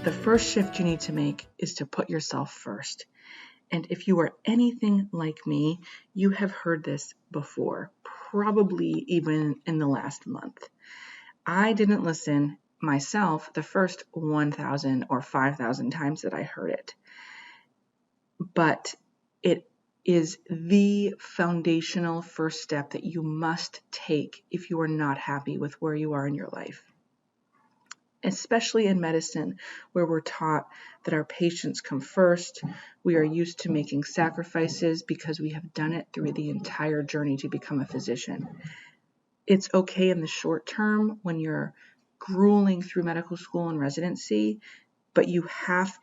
The first shift you need to make is to put yourself first. And if you are anything like me, you have heard this before, probably even in the last month. I didn't listen myself the first 1,000 or 5,000 times that I heard it. But it is the foundational first step that you must take if you are not happy with where you are in your life. Especially in medicine, where we're taught that our patients come first. We are used to making sacrifices because we have done it through the entire journey to become a physician. It's okay in the short term when you're grueling through medical school and residency, but you have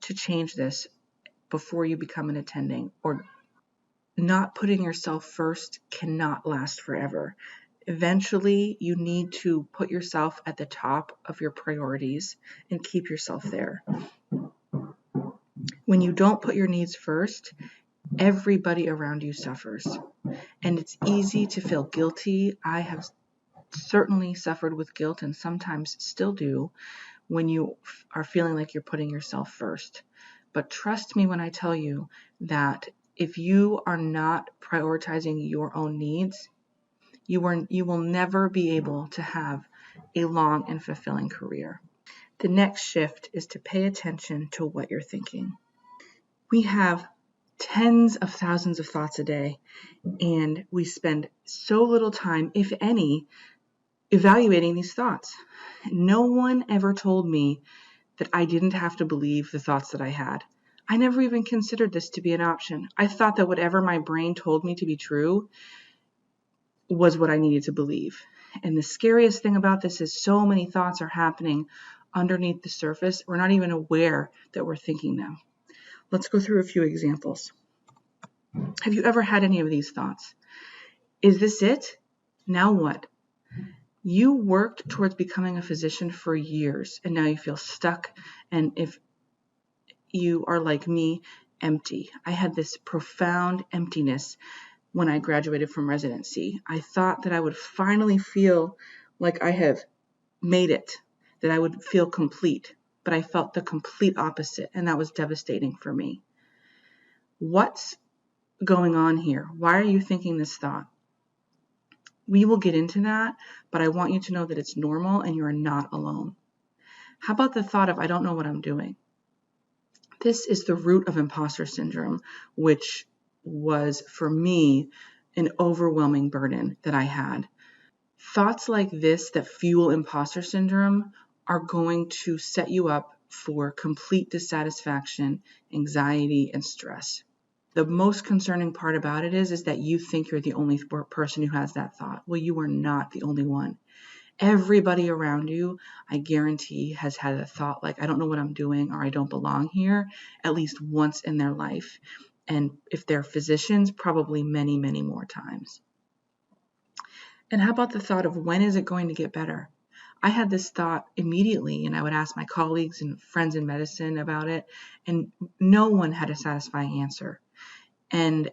to change this before you become an attending, or not putting yourself first cannot last forever. Eventually, you need to put yourself at the top of your priorities and keep yourself there. When you don't put your needs first, everybody around you suffers. And it's easy to feel guilty. I have certainly suffered with guilt and sometimes still do when you are feeling like you're putting yourself first. But trust me when I tell you that if you are not prioritizing your own needs, you will never be able to have a long and fulfilling career. The next shift is to pay attention to what you're thinking. We have tens of thousands of thoughts a day, and we spend so little time, if any, evaluating these thoughts. No one ever told me that I didn't have to believe the thoughts that I had. I never even considered this to be an option. I thought that whatever my brain told me to be true was what I needed to believe. And the scariest thing about this is so many thoughts are happening underneath the surface. We're not even aware that we're thinking them. Let's go through a few examples. Have you ever had any of these thoughts? Is this it? Now what? You worked towards becoming a physician for years, and now you feel stuck. And if you are like me, empty. I had this profound emptiness when I graduated from residency. I thought that I would finally feel like I have made it, that I would feel complete, but I felt the complete opposite, and that was devastating for me. What's going on here? Why are you thinking this thought? We will get into that, but I want you to know that it's normal and you are not alone. How about the thought of, I don't know what I'm doing? This is the root of imposter syndrome, which was, for me, an overwhelming burden that I had. Thoughts like this that fuel imposter syndrome are going to set you up for complete dissatisfaction, anxiety, and stress. The most concerning part about it is that you think you're the only person who has that thought. Well, you are not the only one. Everybody around you, I guarantee, has had a thought like, I don't know what I'm doing, or I don't belong here, at least once in their life. And if they're physicians, probably many, many more times. And how about the thought of, when is it going to get better? I had this thought immediately, and I would ask my colleagues and friends in medicine about it, and no one had a satisfying answer. And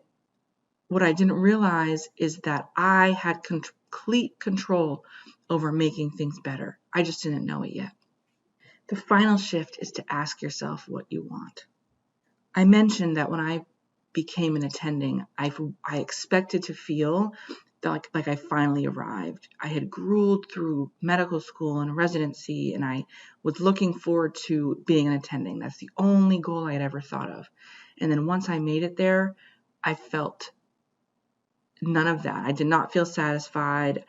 what I didn't realize is that I had complete control over making things better. I just didn't know it yet. The final shift is to ask yourself what you want. I mentioned that when I became an attending, I expected to feel like I finally arrived. I had grueled through medical school and residency, and I was looking forward to being an attending. That's the only goal I had ever thought of. And then once I made it there, I felt none of that. I did not feel satisfied.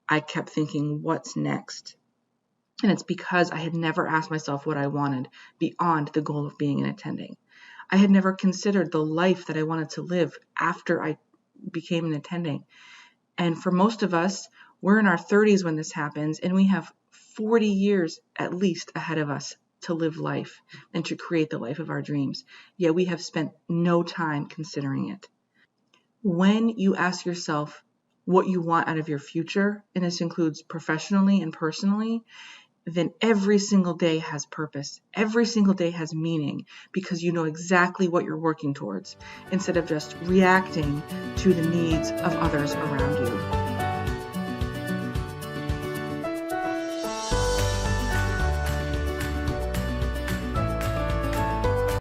I kept thinking, what's next? And it's because I had never asked myself what I wanted beyond the goal of being an attending. I had never considered the life that I wanted to live after I became an attending. And for most of us, we're in our 30s when this happens, and we have 40 years at least ahead of us to live life and to create the life of our dreams. Yet we have spent no time considering it. When you ask yourself what you want out of your future, and this includes professionally and personally, then every single day has purpose. Every single day has meaning, because you know exactly what you're working towards, instead of just reacting to the needs of others around you.